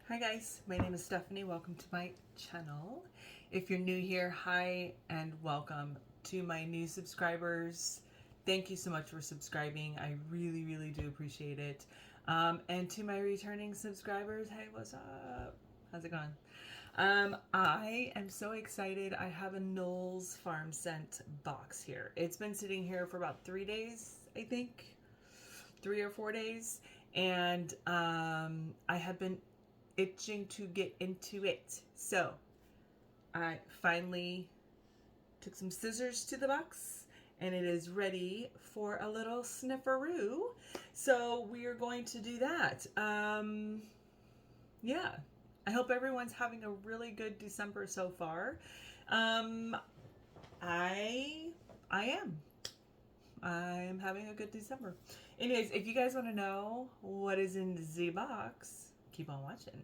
Hi guys, my name is Stephanie. Welcome to my channel. If you're new here, hi and welcome. To my new subscribers, thank you so much for subscribing. I really do appreciate it. And to my returning subscribers, hey, what's up? How's it going? I am so excited. I have a Knowles farm scent box here. It's been sitting here for about 3 days, I think. 3 or 4 days. And I have been itching to get into it. So I finally took some scissors to the box and it is ready for a little snifferoo. So we are going to do that. Yeah. I hope everyone's having a really good December so far. I am. I'm having a good December. Anyways, if you guys want to know what is in the box, keep on watching.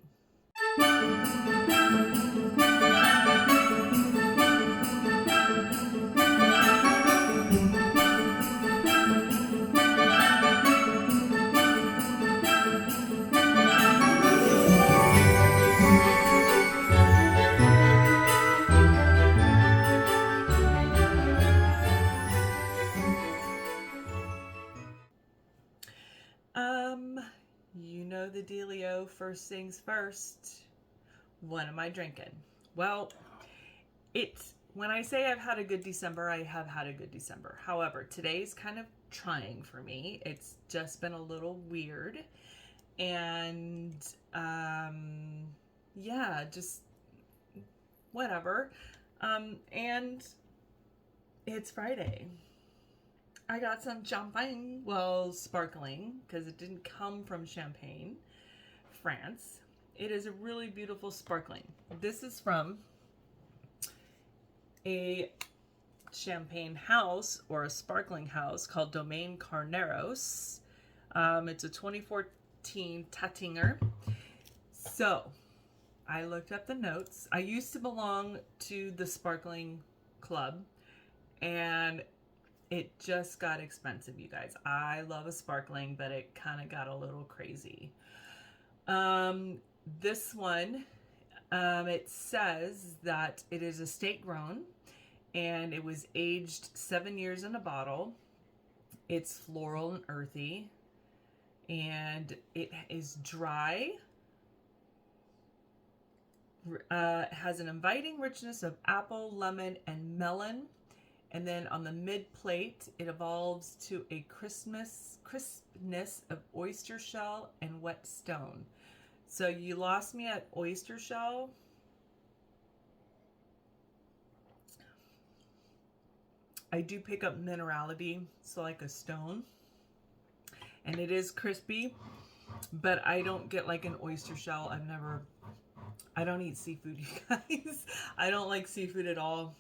You know the dealio. First things first. What am I drinking? Well, when I say I've had a good December, I have had a good December. However, today's kind of trying for me. It's just been a little weird. And yeah, just whatever. And it's Friday. I got some champagne, well, sparkling, because it didn't come from Champagne, France. It is a really beautiful sparkling. This is from a champagne house or a sparkling house called Domaine Carneros. It's a 2014 Tattinger. So I looked up the notes. I used to belong to the sparkling club and it just got expensive, you guys. I love a sparkling, but it kind of got a little crazy. This one, it says that it is estate grown and it was aged 7 years in a bottle. It's floral and earthy and it is dry. Has an inviting richness of apple, lemon, and melon. And then on the mid plate, it evolves to a crispness of oyster shell and wet stone. So you lost me at oyster shell. I do pick up minerality, so like a stone. And it is crispy, but I don't get like an oyster shell. I don't eat seafood, you guys. I don't like seafood at all.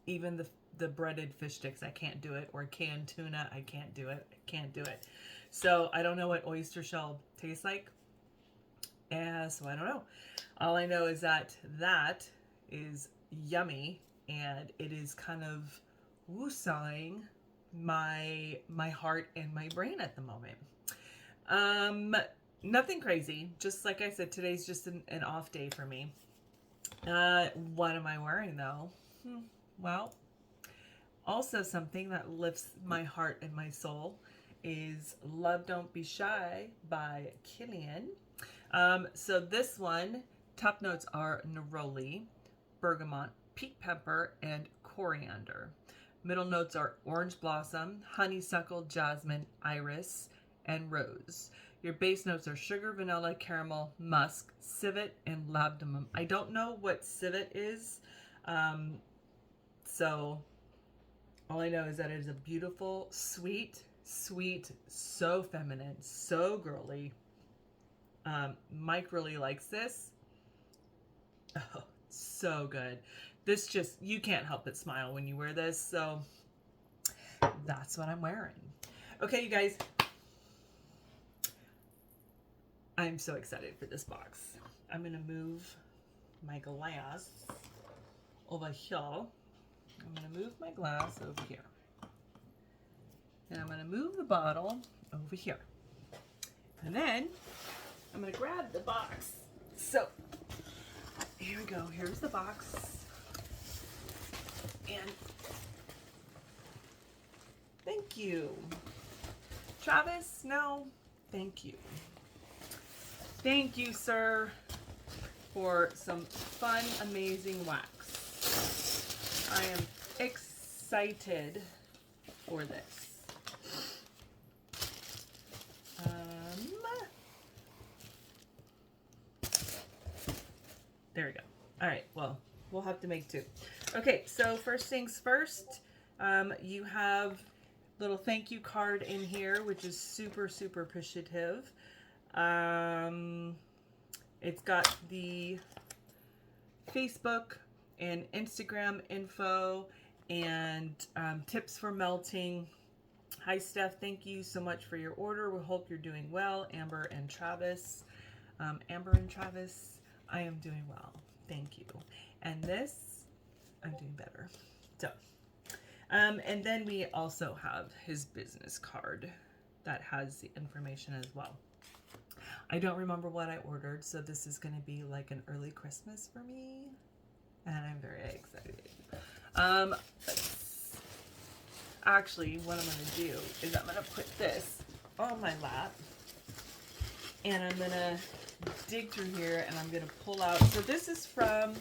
Even the breaded fish sticks, I can't do it. Or canned tuna, I can't do it. So I don't know what oyster shell tastes like. So I don't know. All I know is that is yummy and it is kind of woosawing my heart and my brain at the moment. Nothing crazy. Just like I said, today's just an off day for me. What am I wearing though? Well, also something that lifts my heart and my soul is Love Don't Be Shy by Killian. So this one, top notes are neroli, bergamot, pink pepper, and coriander. Middle notes are orange blossom, honeysuckle, jasmine, iris, and rose. Your base notes are sugar, vanilla, caramel, musk, civet, and labdanum. I don't know what civet is. So all I know is that it is a beautiful, sweet, so feminine, so girly. Mike really likes this. Oh, so good. This just, you can't help but smile when you wear this. So that's what I'm wearing. Okay, you guys. I'm so excited for this box. I'm going to move my glass over here. I'm going to move my glass over here. And I'm going to move the bottle over here. And then I'm going to grab the box here we go. Here's the box. And thank you. Travis, no, thank you. Thank you, sir, for some fun, amazing wax. I am excited for this. There we go. All right, well, we'll have to make two. Okay, so first things first, you have a little thank you card in here, which is super, super appreciative. It's got the Facebook and Instagram info and tips for melting. Hi, Steph. Thank you so much for your order. We hope you're doing well. Amber and Travis. Amber and Travis, I am doing well. Thank you. And this, I'm doing better. So, and then we also have his business card that has the information as well. I don't remember what I ordered, so this is going to be like an early Christmas for me, and I'm very excited. Actually, what I'm going to do is I'm going to put this on my lap, and I'm going to dig through here, and I'm going to pull out. So this is from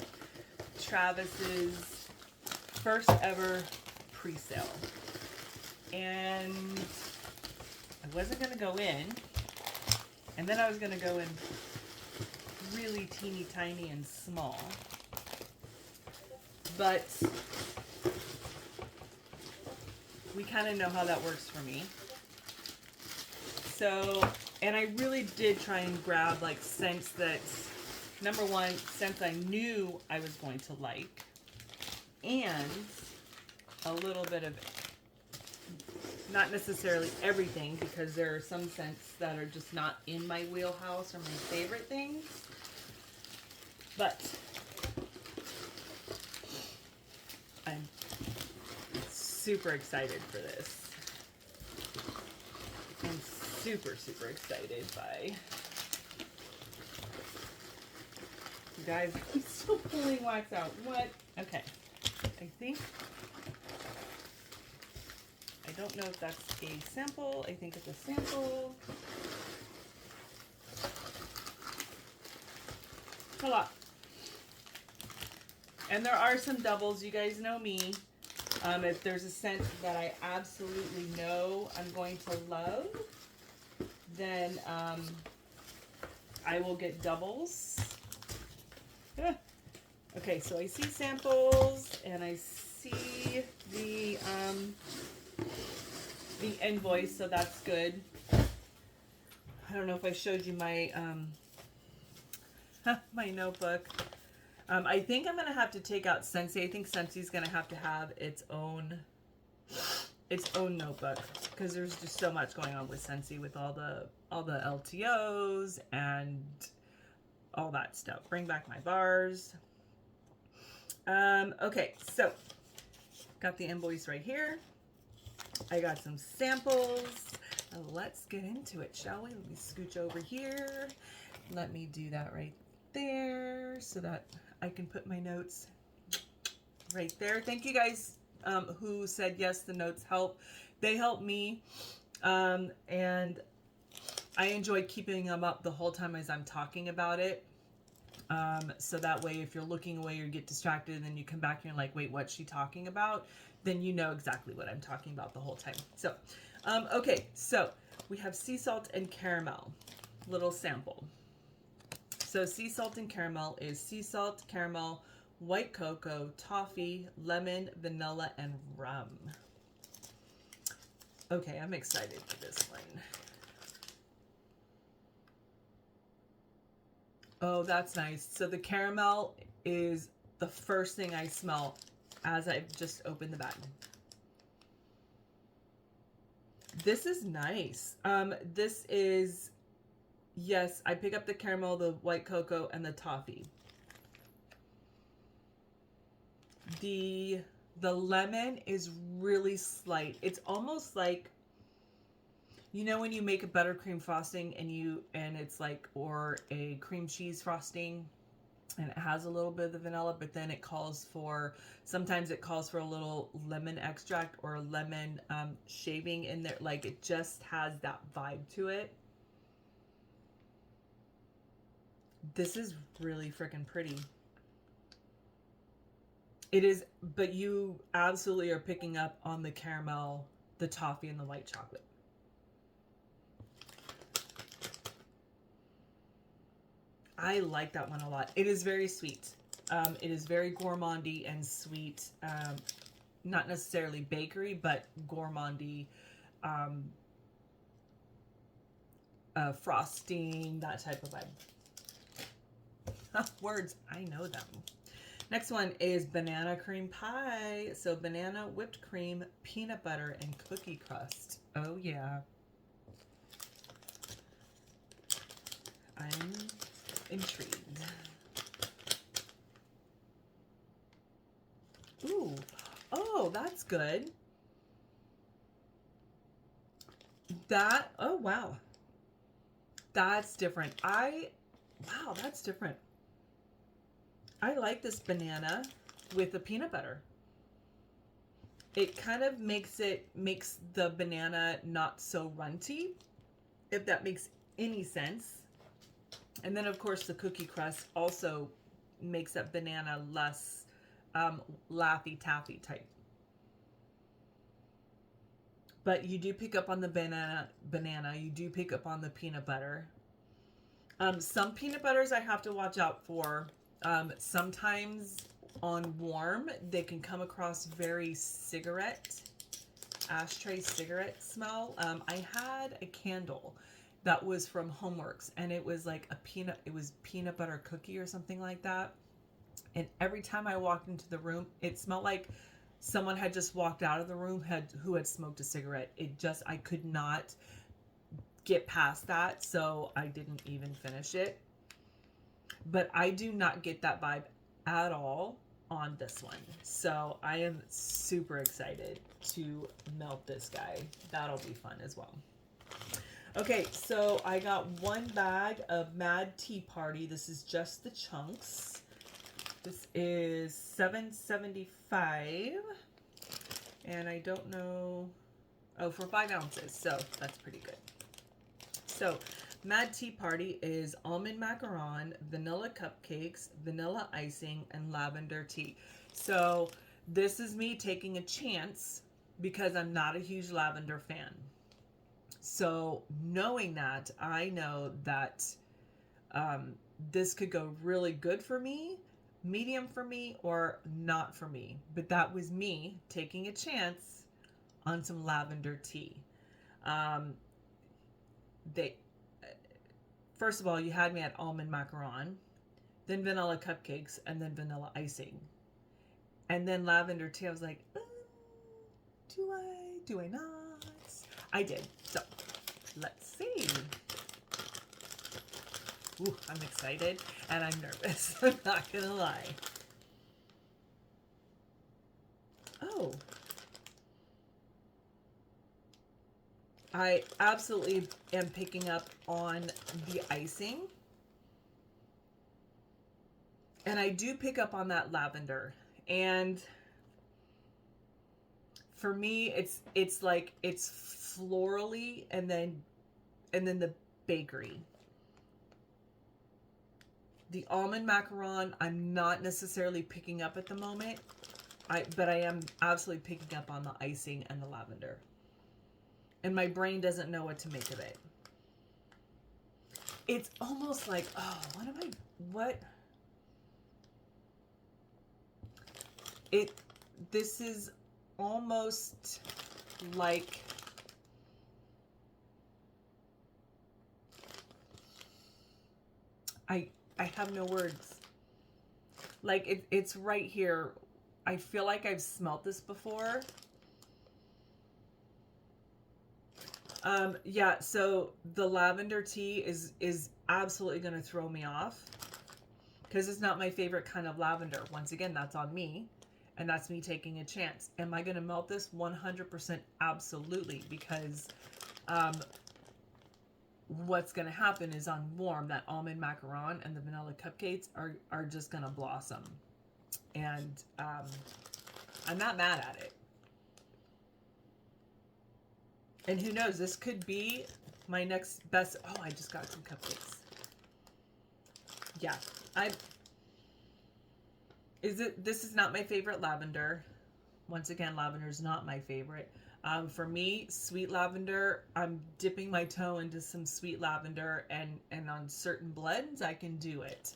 Travis's first ever pre-sale, and I wasn't going to go in. And then I was going to go in really teeny tiny and small. But we kind of know how that works for me. So, and I really did try and grab like scents that, number one, scents I knew I was going to like. And a little bit of, not necessarily everything, because there are some scents that are just not in my wheelhouse or my favorite things. But I'm super excited for this. I'm super, super excited by... You guys, I'm still pulling wax out. What? Okay. I think... I don't know if that's a sample. I think it's a sample. A lot. And there are some doubles. You guys know me. If there's a scent that I absolutely know I'm going to love, then I will get doubles. Okay, so I see samples and I see the invoice, so that's good. I don't know if I showed you my my notebook. I think I'm gonna have to take out Scentsy. I think Scentsy's gonna have to have its own notebook, because there's just so much going on with Scentsy with all the LTOs and all that stuff. Bring back my bars. Okay, so got the invoice right here. I got some samples. Let's get into it, shall we? Let me scooch over here. Let me do that right there so that I can put my notes right there. Thank you guys who said yes, the notes help. They help me, and I enjoy keeping them up the whole time as I'm talking about it. So that way, if you're looking away or you get distracted and then you come back and you're like, wait, what's she talking about? Then you know exactly what I'm talking about the whole time. So, okay, so we have sea salt and caramel, little sample. So sea salt and caramel is sea salt, caramel, white cocoa, toffee, lemon, vanilla, and rum. Okay, I'm excited for this one. Oh, that's nice. So the caramel is the first thing I smell as I've just opened the bag. This is nice. This is, yes, I pick up the caramel, the white cocoa, and the toffee. The lemon is really slight. It's almost like, you know, when you make a buttercream frosting and it's like, or a cream cheese frosting, and it has a little bit of the vanilla, but then it calls for, sometimes it calls for a little lemon extract or lemon shaving in there. Like, it just has that vibe to it. This is really freaking pretty. It is, but you absolutely are picking up on the caramel, the toffee, and the white chocolate. I like that one a lot. It is very sweet. It is very gourmandy and sweet. Not necessarily bakery, but gourmandy. Frosting, that type of vibe. Words, I know them. Next one is banana cream pie. So banana, whipped cream, peanut butter, and cookie crust. Oh yeah. I'm intrigued. Ooh. Oh, that's good. That, oh wow. That's different. Wow, that's different. I like this banana with the peanut butter. It kind of makes the banana not so runty, if that makes any sense. And then of course the cookie crust also makes that banana less Laffy Taffy type. But you do pick up on the banana, you do pick up on the peanut butter. Some peanut butters I have to watch out for. Sometimes on warm, they can come across very ashtray cigarette smell. I had a candle that was from Homeworks, and it was like it was peanut butter cookie or something like that. And every time I walked into the room, it smelled like someone had just walked out of the room who had smoked a cigarette. I could not get past that, so I didn't even finish it. But I do not get that vibe at all on this one. So I am super excited to melt this guy. That'll be fun as well. Okay, so I got one bag of Mad Tea Party. This is just the chunks. This is $7.75. And I don't know. Oh, for 5 ounces. So that's pretty good. So Mad Tea Party is almond macaron, vanilla cupcakes, vanilla icing, and lavender tea. So this is me taking a chance because I'm not a huge lavender fan. So knowing that, I know that this could go really good for me, medium for me, or not for me. But that was me taking a chance on some lavender tea. First of all, you had me at almond macaron, then vanilla cupcakes, and then vanilla icing. And then lavender tea. I was like, do I not? I did. So let's see. Ooh, I'm excited and I'm nervous. I'm not gonna lie. Oh. I absolutely am picking up on the icing. And I do pick up on that lavender. And for me, it's like it's florally and then the bakery. The almond macaron, I'm not necessarily picking up at the moment. But I am absolutely picking up on the icing and the lavender. And my brain doesn't know what to make of it. It's almost like, oh, this is almost like, I have no words. Like, it's right here. I feel like I've smelt this before. Yeah, so the lavender tea is absolutely going to throw me off because it's not my favorite kind of lavender. Once again, that's on me, and that's me taking a chance. Am I going to melt this? 100% absolutely, because what's going to happen is on warm, that almond macaron and the vanilla cupcakes are just going to blossom. And I'm not mad at it. And who knows, this could be my next best. Oh, I just got some cupcakes. Yeah, this is not my favorite lavender. Once again, lavender is not my favorite. For me, sweet lavender, I'm dipping my toe into some sweet lavender, and on certain blends, I can do it.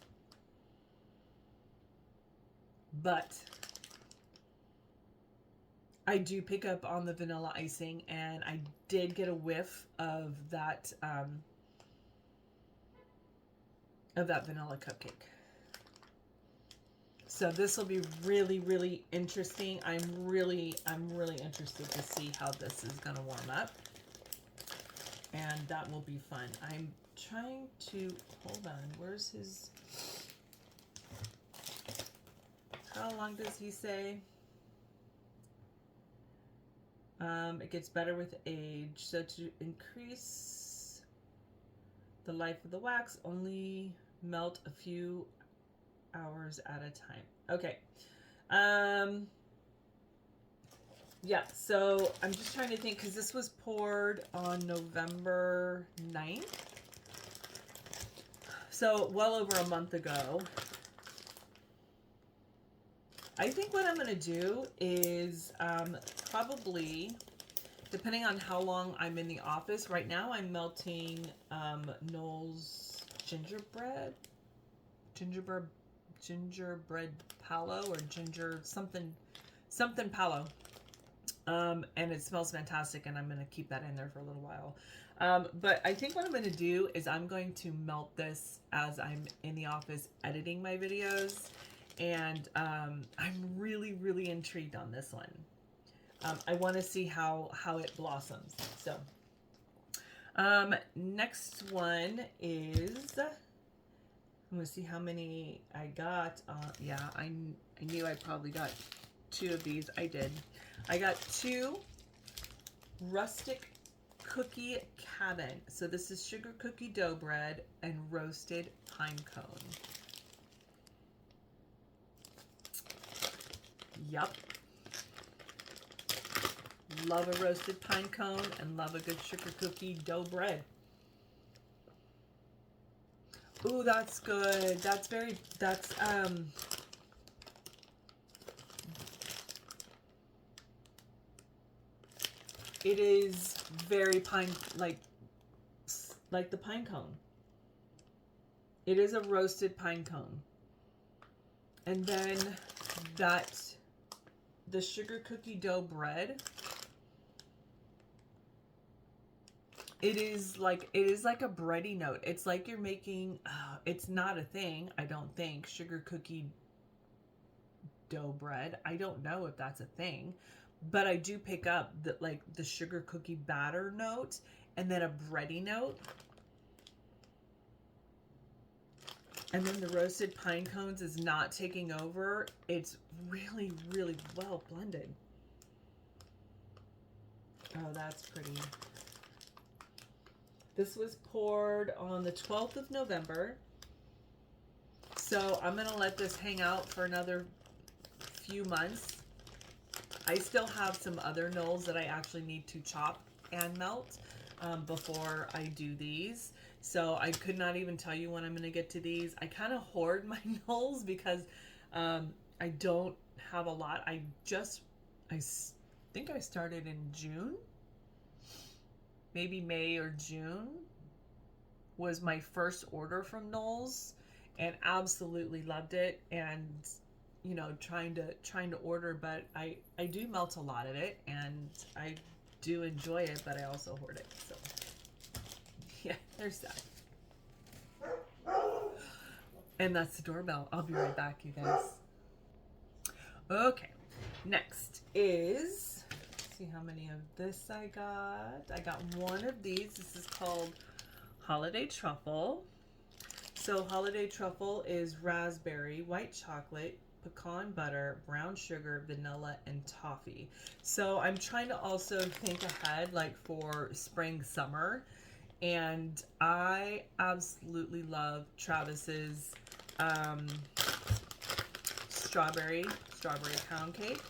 But I do pick up on the vanilla icing, and I did get a whiff of that vanilla cupcake. So this will be really, really interesting. I'm really interested to see how this is going to warm up. And that will be fun. I'm trying to, hold on, where's his, how long does he say? It gets better with age. So to increase the life of the wax, only melt a few hours at a time. Okay. Yeah, so I'm just trying to think, because this was poured on November 9th. So well over a month ago. I think what I'm going to do is probably, depending on how long I'm in the office, right now I'm melting Knowles gingerbread palo, or ginger something palo, and it smells fantastic, and I'm going to keep that in there for a little while. But I think what I'm going to do is I'm going to melt this as I'm in the office editing my videos, and I'm really intrigued on this one. I want to see how it blossoms. So next one is, I'm going to see how many I got. Yeah, I knew I probably got 2 of these. I did. I got 2 Rustic cookie cabin. So this is sugar cookie dough bread and roasted pine cone. Yup. Love a roasted pine cone and love a good sugar cookie dough bread. Ooh, that's good. That's it is very pine, like the pine cone. It is a roasted pine cone. And then the sugar cookie dough bread, it is like a bready note. It's like you're making, it's not a thing, I don't think, sugar cookie dough bread. I don't know if that's a thing, but I do pick up the sugar cookie batter note and then a bready note. And then the roasted pine cones is not taking over. It's really well blended. Oh, that's pretty. This was poured on the 12th of November. So I'm going to let this hang out for another few months. I still have some other Knowles that I actually need to chop and melt before I do these. So I could not even tell you when I'm going to get to these. I kind of hoard my Knowles because I don't have a lot. I think I started in June. Maybe May or June was my first order from Knowles, and absolutely loved it. And you know, trying to order, but I do melt a lot of it, and I do enjoy it, but I also hoard it. So yeah, there's that. And that's the doorbell. I'll be right back, you guys. Okay, next is, let's see how many of this I got. I got 1 of these. This is called Holiday Truffle. So Holiday Truffle is raspberry, white chocolate, pecan butter, brown sugar, vanilla, and toffee. So I'm trying to also think ahead, like for spring, summer, And I absolutely love Travis's um, strawberry pound cake.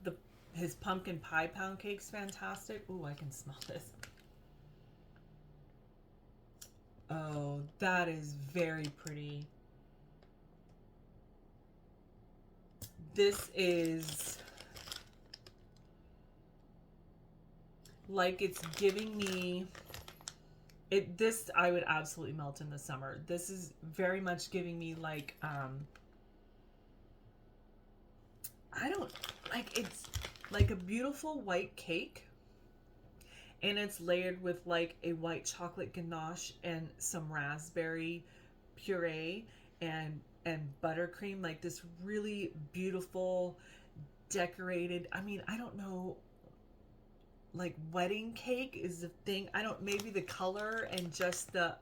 The his pumpkin pie pound cake's fantastic. Ooh, I can smell this. Oh, that is very pretty. This is like it's giving me this I would absolutely melt in the summer. This is very much giving me like I don't like it's like a beautiful white cake, and it's layered with like a white chocolate ganache and some raspberry puree and buttercream, like this really beautiful decorated, I mean, I don't know, like wedding cake is the thing. I don't, maybe the color and just the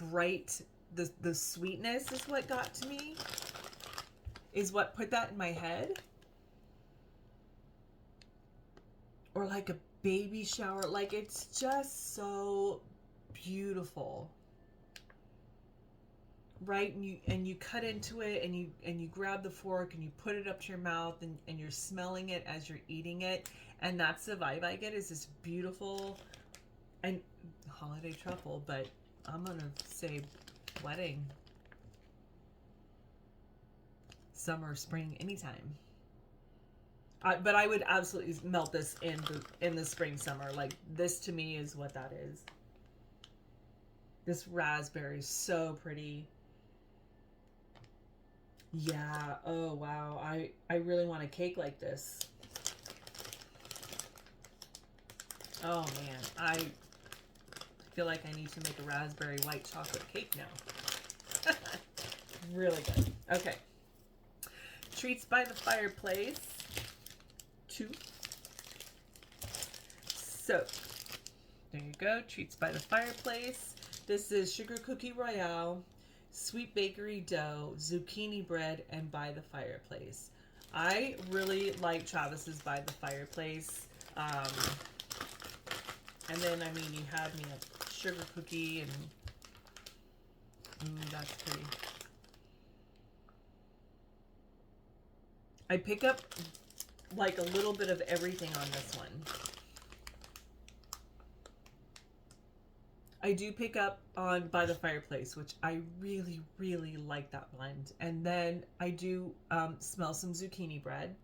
bright, the sweetness is what got to me, is what put that in my head. Or like a baby shower, like it's just so beautiful, right? And you cut into it, and you grab the fork and you put it up to your mouth, and you're smelling it as you're eating it, and that's the vibe I get, is this beautiful and holiday truffle, but I'm gonna say wedding, summer, spring, anytime. But I would absolutely melt this in the spring, summer. Like this to me is what that is. This raspberry is so pretty. Yeah. Oh wow. I really want a cake like this. Oh man. I feel like I need to make a raspberry white chocolate cake now. Really good. Okay. Treats by the Fireplace. 2. So, there you go. Treats by the Fireplace. This is Sugar Cookie Royale, Sweet Bakery Dough, Zucchini Bread, and By the Fireplace. I really like Travis's By the Fireplace. And then, I mean, you have me a sugar cookie, and that's pretty. I pick up like a little bit of everything on this one. I do pick up on By the Fireplace, which I really, really like that blend. And then I do smell some zucchini bread.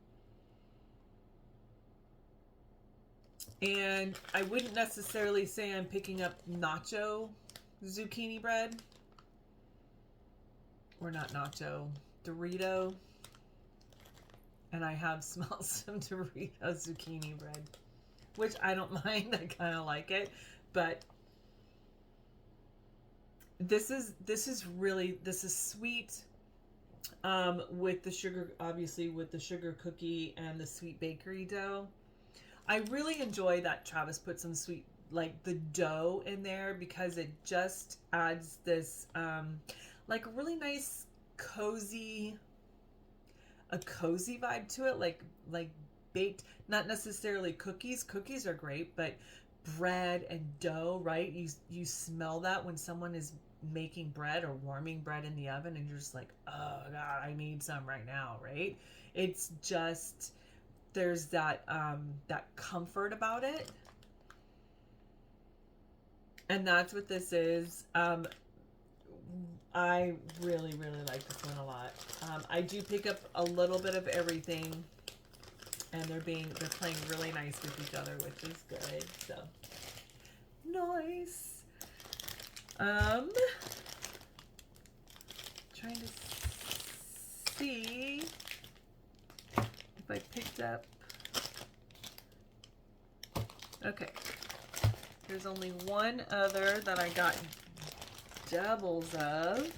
And I wouldn't necessarily say I'm picking up nacho zucchini bread. Or not nacho, Dorito. And I have smelled some Dorito zucchini bread, which I don't mind. I kind of like it, but this is sweet, with the sugar, obviously with the sugar cookie and the sweet bakery dough. I really enjoy that Travis put some sweet, like the dough in there, because it just adds this like a really nice cozy vibe to it, like baked, not necessarily cookies. Cookies are great, but bread and dough, right? You smell that when someone is making bread or warming bread in the oven, and you're just like, oh god, I need some right now, right? It's just, there's that that comfort about it, and that's what this is. I really, really like this one a lot. I do pick up a little bit of everything, and they're playing really nice with each other, which is good. So nice. Trying to see if I picked up. Okay. There's only one other that I got doubles of.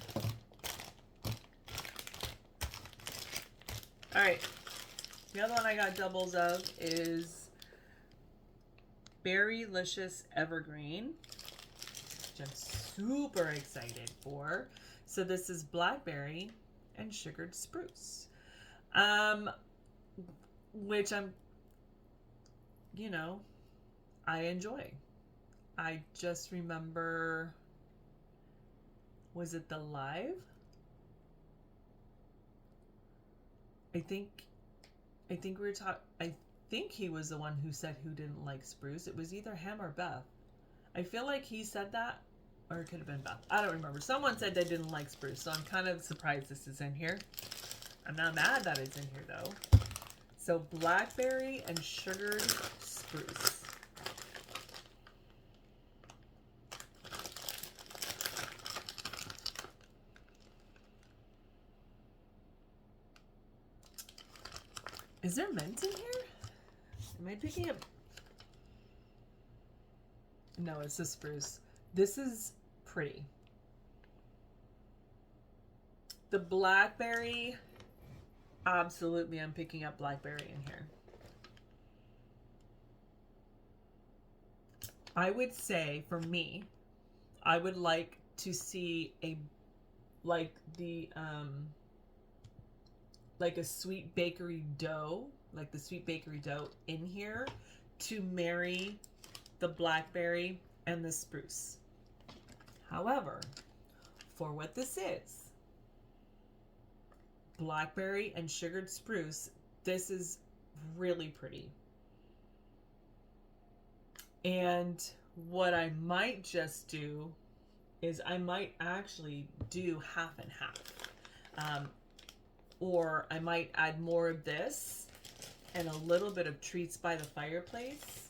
All right. The other one I got doubles of is Berrylicious Evergreen, which I'm super excited for. So this is Blackberry and Sugared Spruce, which I enjoy. I just remember, was it the live? I think we were talking. I think he was the one who said who didn't like Spruce. It was either him or Beth. I feel like he said that, or it could have been Beth. I don't remember. Someone said they didn't like Spruce, so I'm kind of surprised this is in here. I'm not mad that it's in here though. So Blackberry and sugared Spruce. Is there mint in here? Am I picking up? No, it's the Spruce. This is pretty. The Blackberry, absolutely, I'm picking up Blackberry in here. I would say, for me, I would like to see a, like a sweet bakery dough, like the sweet bakery dough in here to marry the Blackberry and the Spruce. However, for what this is, Blackberry and sugared Spruce, this is really pretty. And what I might just do is I might actually do half and half. Or I might add more of this and a little bit of Treats by the Fireplace.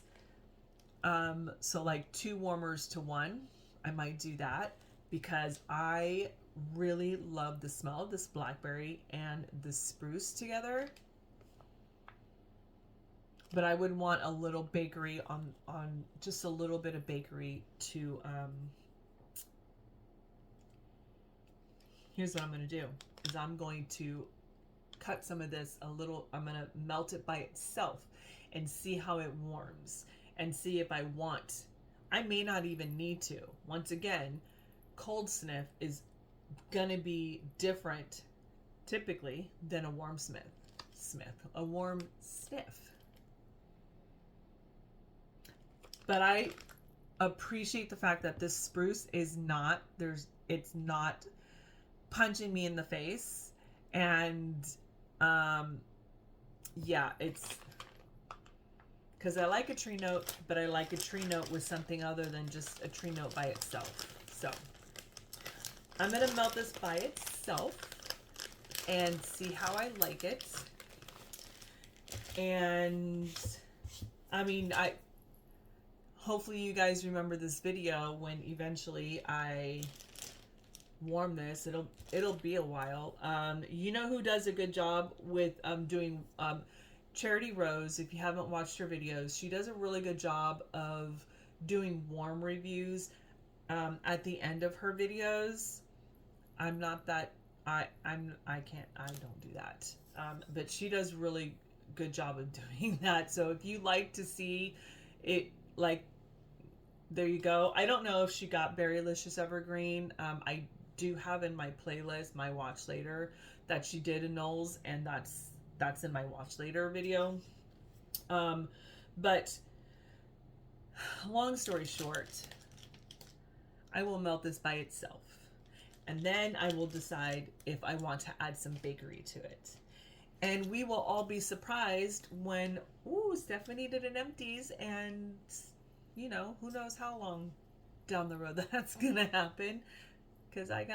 So like 2 warmers to 1. I might do that because I really love the smell of this Blackberry and the Spruce together. But I would want a little bakery on just a little bit of bakery to, here's what I'm going to do, is I'm going to cut some of this a little, I'm going to melt it by itself and see how it warms and see if I want. I may not even need to. Once again, cold sniff is going to be different typically than a warm a warm sniff. But I appreciate the fact that this Spruce is not, it's not punching me in the face. And yeah, it's because I like a tree note, but I like a tree note with something other than just a tree note by itself. So I'm going to melt this by itself and see how I like it. And I mean, hopefully you guys remember this video when eventually I warm this. It'll be a while. You know who does a good job with doing Charity Rose? If you haven't watched her videos, she does a really good job of doing warm reviews at the end of her videos. I'm not that I don't do that. But she does really good job of doing that. So if you like to see it, like, there you go. I don't know if she got Berrylicious Evergreen. I do have in my playlist, my watch later, that she did a Knowles, and that's in my watch later video. But long story short, I will melt this by itself, and then I will decide if I want to add some bakery to it. And we will all be surprised when, ooh, Stephanie did an empties, and you know, who knows how long down the road that's gonna happen. Because like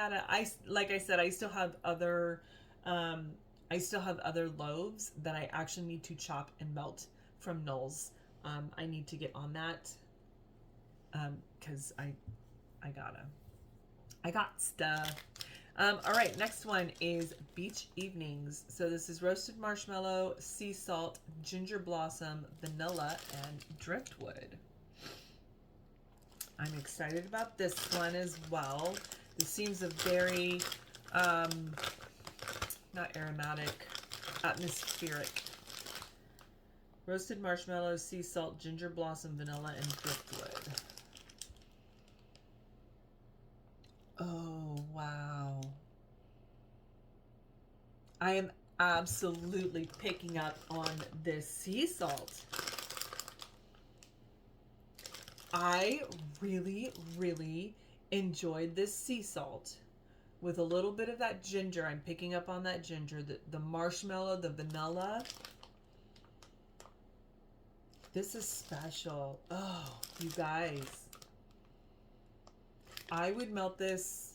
I said, I still have other loaves that I actually need to chop and melt from Knowles. I need to get on that. Because I got stuff. All right, next one is Beach Evenings. So this is roasted marshmallow, sea salt, ginger blossom, vanilla, and driftwood. I'm excited about this one as well. This seems a very, not aromatic, atmospheric. Roasted marshmallow, sea salt, ginger blossom, vanilla, and driftwood. Oh, wow. I am absolutely picking up on this sea salt. I really, really enjoyed this sea salt with a little bit of that ginger. I'm picking up on that ginger, the marshmallow, the vanilla. This is special. Oh, you guys. I would melt this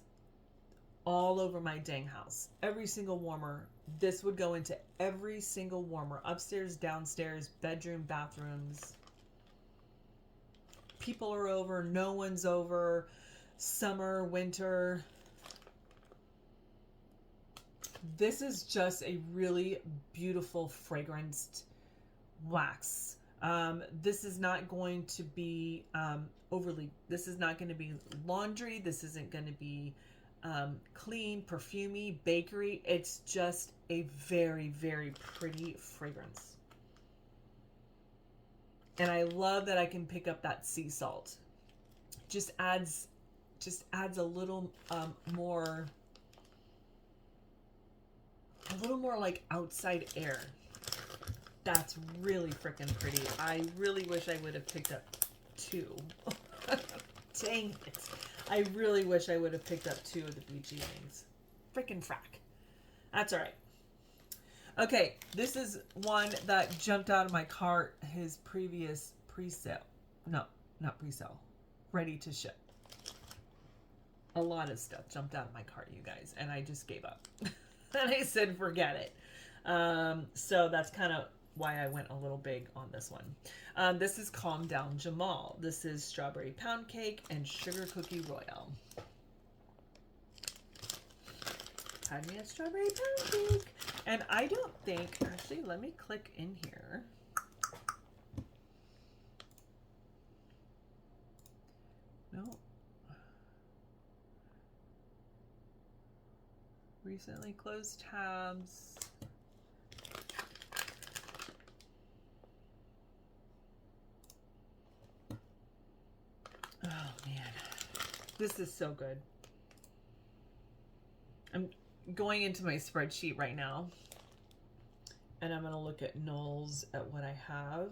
all over my dang house. Every single warmer. This would go into every single warmer. Upstairs, downstairs, bedroom, bathrooms. People are over. No one's over. Summer, winter. This is just a really beautiful fragranced wax. This is not going to be this is not going to be laundry. This isn't going to be clean, perfumey, bakery. It's just a very, very pretty fragrance. And I love that I can pick up that sea salt. Just adds a little more like outside air. That's really freaking pretty. I really wish I would have picked up 2. Dang it. I really wish I would have picked up 2 of the BG wings. Freaking frack. That's all right. Okay, this is one that jumped out of my cart. His previous pre-sale. No, not pre-sale. Ready to ship. A lot of stuff jumped out of my cart, you guys, and I just gave up. And I said, forget it. So that's kind of why I went a little big on this one. This is Calm Down Jamal. This is strawberry pound cake and sugar cookie royale. Had me a strawberry pound cake. And I don't think, actually, let me click in here. No. Recently closed tabs. Oh man, this is so good. I'm going into my spreadsheet right now and I'm going to look at Knowles at what I have.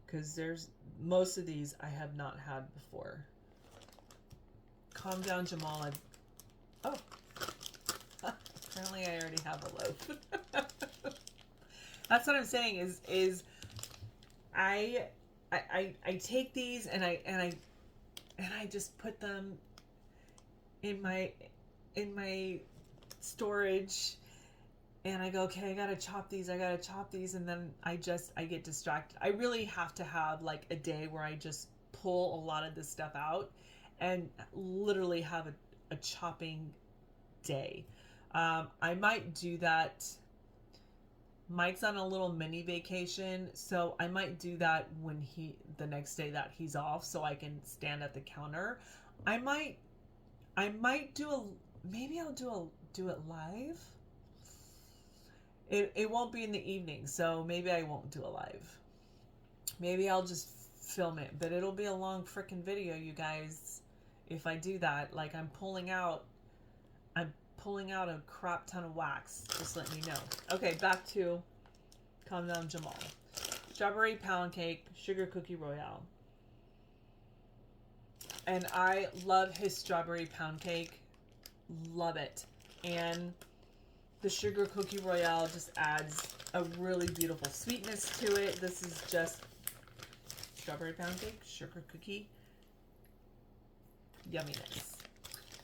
Because there's most of these I have not had before. Calm Down Jamal. Oh, apparently I already have a loaf. That's what I'm saying is I take these and I just put them in my storage and I go, okay, I gotta chop these, and then I get distracted. I really have to have like a day where I just pull a lot of this stuff out and literally have a chopping day. I might do that. Mike's on a little mini vacation, so I might do that when the next day that he's off, so I can stand at the counter. I might do maybe I'll do it live. It won't be in the evening, so maybe I won't do a live. Maybe I'll just film it, but it'll be a long freaking video, you guys. If I do that, like I'm pulling out a crap ton of wax. Just let me know. Okay, back to Calm Down Jamal. Strawberry pound cake, sugar cookie royale. And I love his strawberry pound cake. Love it. And the sugar cookie royale just adds a really beautiful sweetness to it. This is just strawberry pound cake, sugar cookie. Yumminess.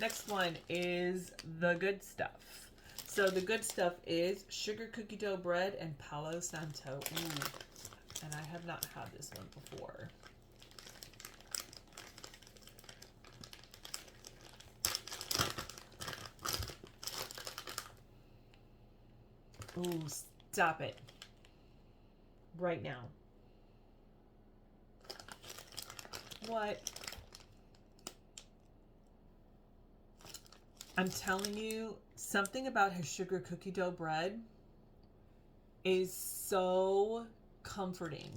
Next one is the good stuff. So the good stuff is sugar cookie dough bread and Palo Santo. Ooh. And I have not had this one before. Ooh, stop it. Right now. What? I'm telling you, something about his sugar cookie dough bread is so comforting.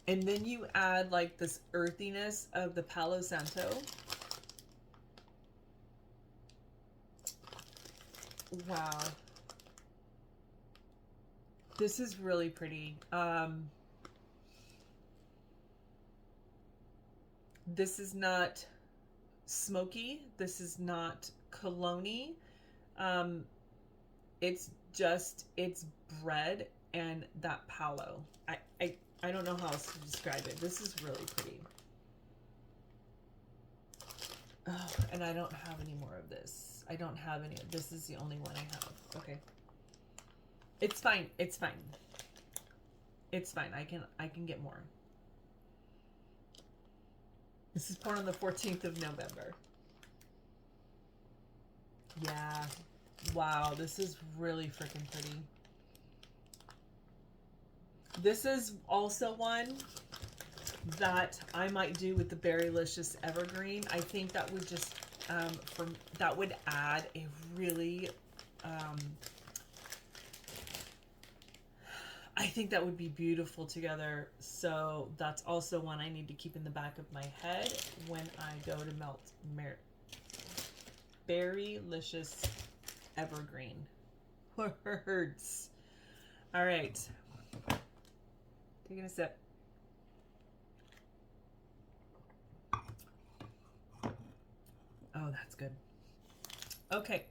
And then you add like this earthiness of the Palo Santo. Wow. This is really pretty. This is not smoky. This is not cologne-y. It's just, it's bread and that palo. I don't know how else to describe it. This is really pretty. Oh, and I don't have any more of this. I don't have any. This is the only one I have. Okay. It's fine. It's fine. It's fine. I can get more. This is poured on the 14th of November. Yeah. Wow, this is really freaking pretty. This is also one that I might do with the Berrylicious Evergreen. I think that would just that would add a really I think that would be beautiful together. So that's also one I need to keep in the back of my head when I go to melt Berrylicious Evergreen. Words. All right. Taking a sip. Oh, that's good. Okay.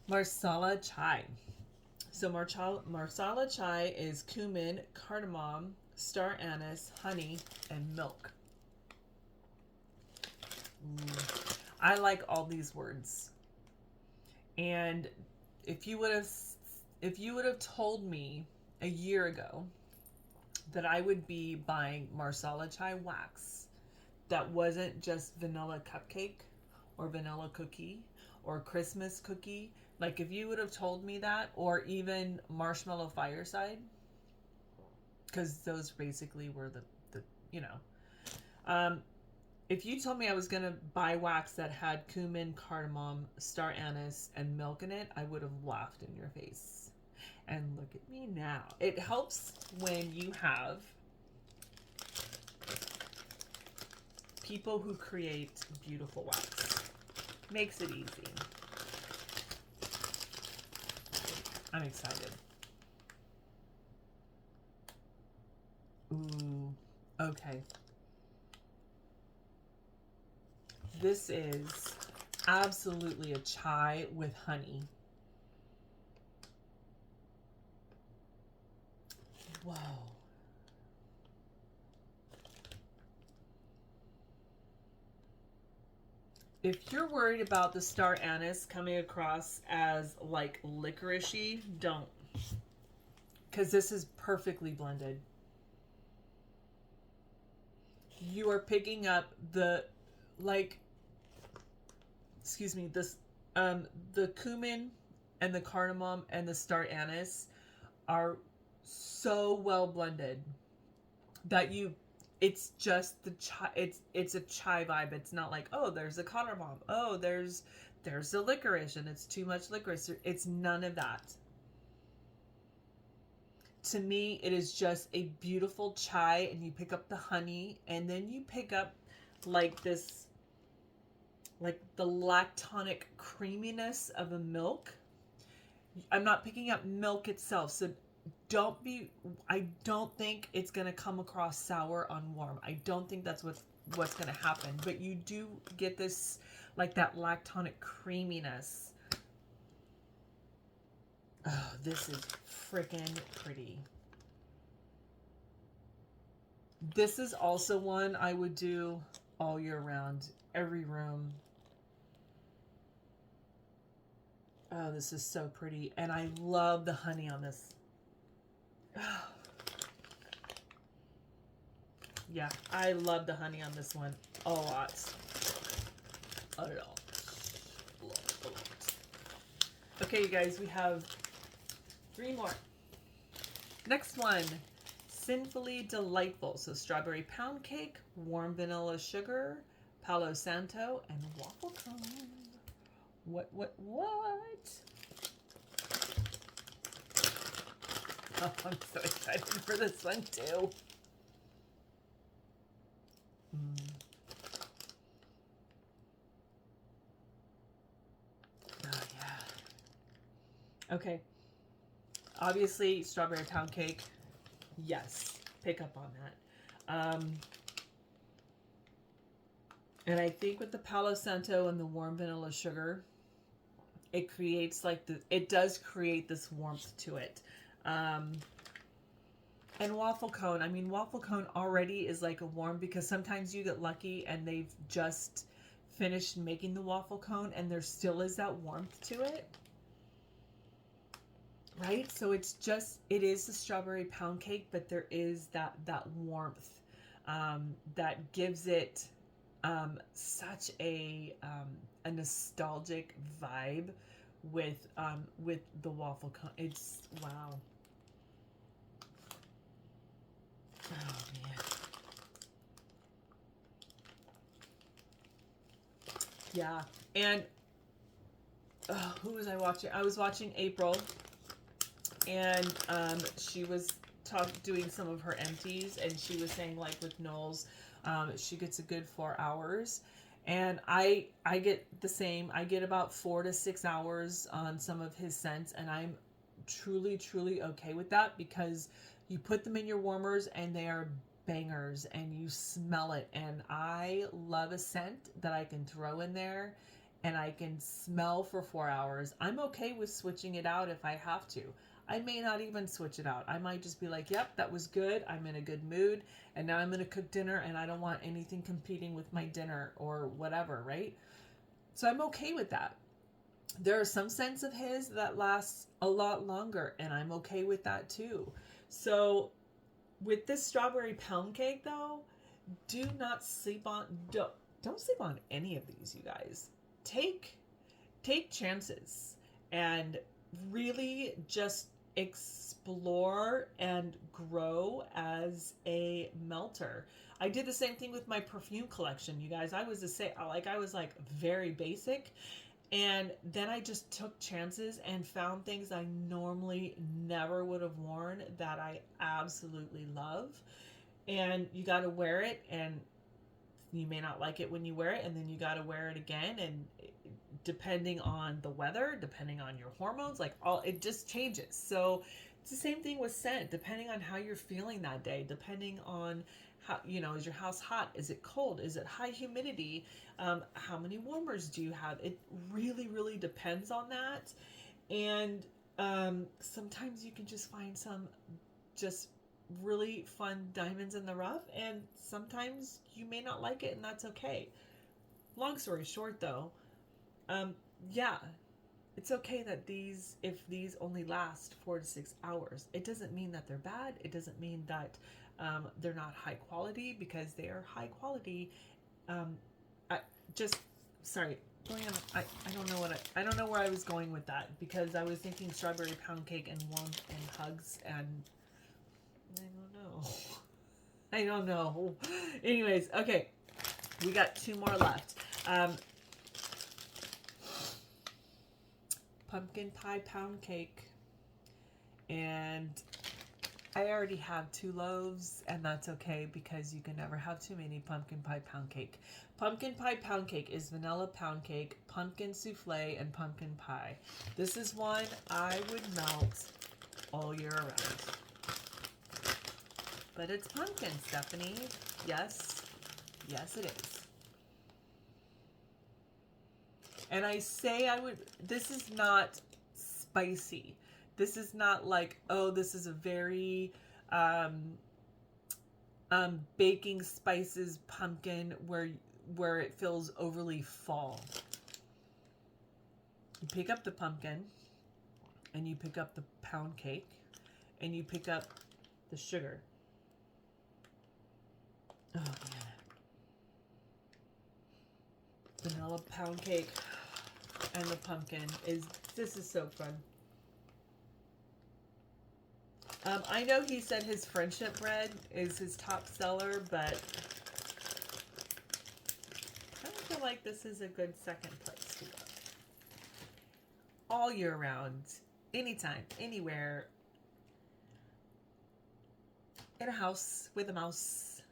Marsala Chai. So Marsala Chai is cumin, cardamom, star anise, honey, and milk. I like all these words. And if you would have told me a year ago that I would be buying Marsala Chai wax that wasn't just vanilla cupcake or vanilla cookie or Christmas cookie, like if you would have told me that, or even marshmallow fireside, because those basically were the you know, if you told me I was gonna buy wax that had cumin, cardamom, star anise, and milk in it, I would have laughed in your face. And look at me now. It helps when you have people who create beautiful wax. Makes it easy. I'm excited. Ooh, okay. This is absolutely a chai with honey. Whoa. If you're worried about the star anise coming across as like licoricey, don't. Because this is perfectly blended. You are picking up the, like, excuse me, this, the cumin and the cardamom and the star anise are so well blended that it's just the chai, it's a chai vibe. It's not like, oh, there's a cardamom, oh, there's the licorice and it's too much licorice. It's none of that. To me, it is just a beautiful chai, and you pick up the honey, and then you pick up like this, like the lactonic creaminess of a milk. I'm not picking up milk itself, so I don't think it's going to come across sour on warm. I don't think that's what's going to happen, but you do get this, like that lactonic creaminess. Oh, this is freaking pretty. This is also one I would do all year round, every room. Oh, this is so pretty. And I love the honey on this. Yeah, I love the honey on this one a lot. A lot. Okay, you guys, we have 3 more. Next one, Sinfully Delightful. So strawberry pound cake, warm vanilla sugar, Palo Santo, and waffle cone. What? Oh, I'm so excited for this one too. Oh, yeah. Okay. Obviously, strawberry pound cake. Yes, pick up on that. And I think with the Palo Santo and the warm vanilla sugar, it creates like it does create this warmth to it. And waffle cone, I mean, waffle cone already is like a warm, because sometimes you get lucky and they've just finished making the waffle cone and there still is that warmth to it. Right? So it is the strawberry pound cake, but there is that warmth that gives it such a nostalgic vibe with the waffle cone. It's wow. Oh man. Yeah. And who was I watching? I was watching April, and she was doing some of her empties, and she was saying, like, with Knowles, she gets a good 4 hours, and I get the same. I get about 4 to 6 hours on some of his scents, and I'm truly okay with that, because you put them in your warmers and they are bangers and you smell it. And I love a scent that I can throw in there and I can smell for 4 hours. I'm okay with switching it out if I have to. I may not even switch it out. I might just be like, yep, that was good. I'm in a good mood. And now I'm going to cook dinner and I don't want anything competing with my dinner or whatever, right? So I'm okay with that. There are some scents of his that last a lot longer, and I'm okay with that too. So with this strawberry pound cake though, do not sleep on don't sleep on any of these, you guys. Take chances and really just explore and grow as a melter. I did the same thing with my perfume collection, you guys. I was like very basic, and then I just took chances and found things I normally never would have worn that I absolutely love. And you got to wear it, and you may not like it when you wear it, and then you got to wear it again. And depending on the weather, depending on your hormones, like it just changes. So it's the same thing with scent, depending on how you're feeling that day, depending on how, is your house hot? Is it cold? Is it high humidity? How many warmers do you have? It really depends on that. And sometimes you can just find some just really fun diamonds in the rough, and sometimes you may not like it, and that's okay. Long story short though, yeah, it's okay that if these only last 4 to 6 hours, it doesn't mean that they're bad. It doesn't mean that they're not high quality, because they are high quality. I just, sorry, I don't know where I was going with that, because I was thinking strawberry pound cake and warmth and hugs, and I don't know. Anyways, okay, we got 2 more left. Pumpkin pie pound cake, and I already have 2 loaves, and that's okay, because you can never have too many pumpkin pie pound cake. Pumpkin pie pound cake is vanilla pound cake, pumpkin souffle, and pumpkin pie. This is one I would melt all year around. But it's pumpkin, Stephanie. Yes it is. And I say this is not spicy. This is not like, oh, this is a very baking spices pumpkin where it feels overly fall. You pick up the pumpkin, and you pick up the pound cake, and you pick up the sugar. Oh man. Vanilla pound cake and the pumpkin this is so fun. I know he said his friendship bread is his top seller, but I feel like this is a good second place to go. All year round, anytime, anywhere, in a house with a mouse,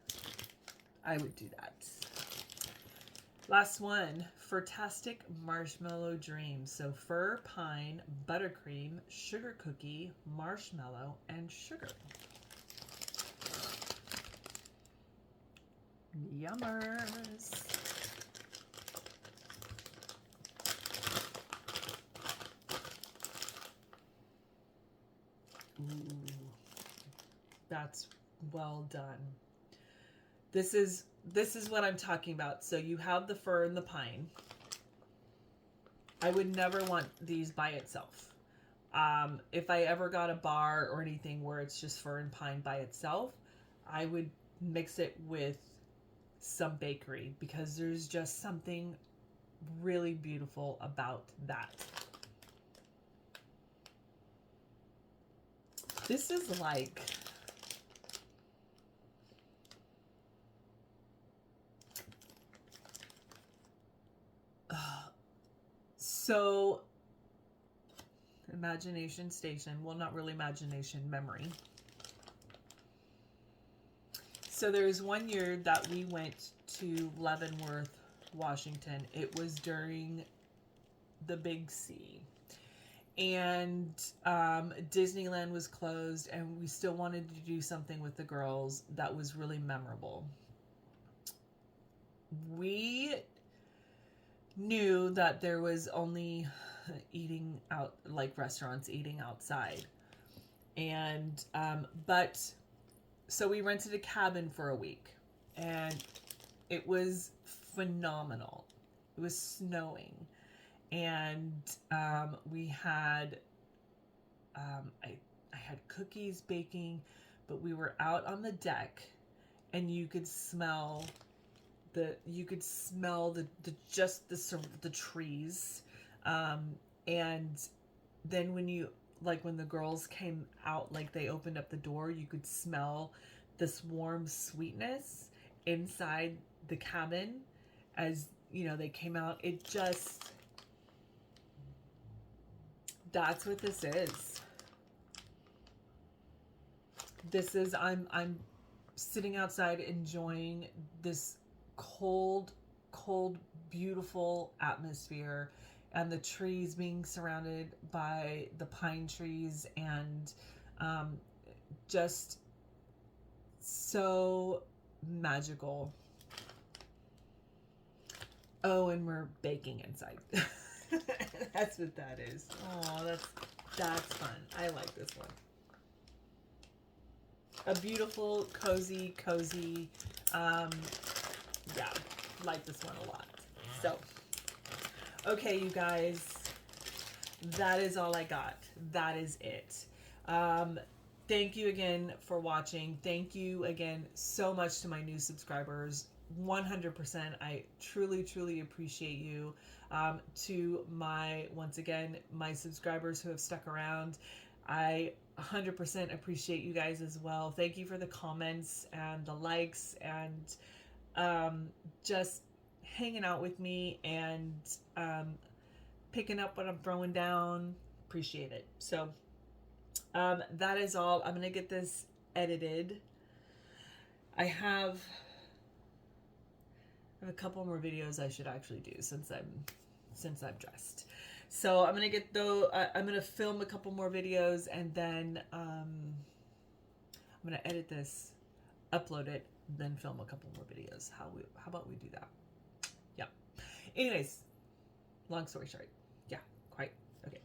I would do that. Last one, Fantastic Marshmallow Dream. So fir, pine, buttercream, sugar cookie, marshmallow, and sugar. Yummers. Ooh, that's well done. This is what I'm talking about. So you have the fir and the pine. I would never want these by itself. If I ever got a bar or anything where it's just fir and pine by itself, I would mix it with some bakery because there's just something really beautiful about that. This is like so imagination station. Well, not really imagination, memory. So there was one year that we went to Leavenworth, Washington. It was during the Big C. And Disneyland was closed, and we still wanted to do something with the girls that was really memorable. We knew that there was only eating out, like restaurants eating outside. And, but, so we rented a cabin for a week, and it was phenomenal. It was snowing. And we had, I had cookies baking, but we were out on the deck, and you could smell the trees, and then when the girls came out, like they opened up the door, you could smell this warm sweetness inside the cabin as they came out. It just, that's what this is. This is, I'm sitting outside enjoying this cold, beautiful atmosphere, and the trees being surrounded by the pine trees, and just so magical. Oh, and we're baking inside. That's what that is. Oh, that's fun. I like this one. A beautiful, cozy, yeah, like this one a lot. So, okay, you guys, that is all I got. That is it. Thank you again for watching. Thank you again so much to my new subscribers. 100%. I truly appreciate you. To once again, my subscribers who have stuck around, I 100% appreciate you guys as well. Thank you for the comments and the likes, and just hanging out with me, and picking up what I'm throwing down. Appreciate it. So that is all. I'm gonna get this edited. I have a couple more videos I should actually do since I'm dressed. So I'm gonna film a couple more videos, and then I'm gonna edit this, upload it, then film a couple more videos. How about we do that? Yeah. Anyways, long story short, yeah, quite okay.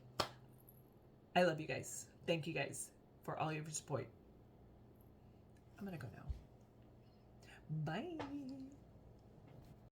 I love you guys. Thank you guys for all your support. I'm gonna go now. Bye.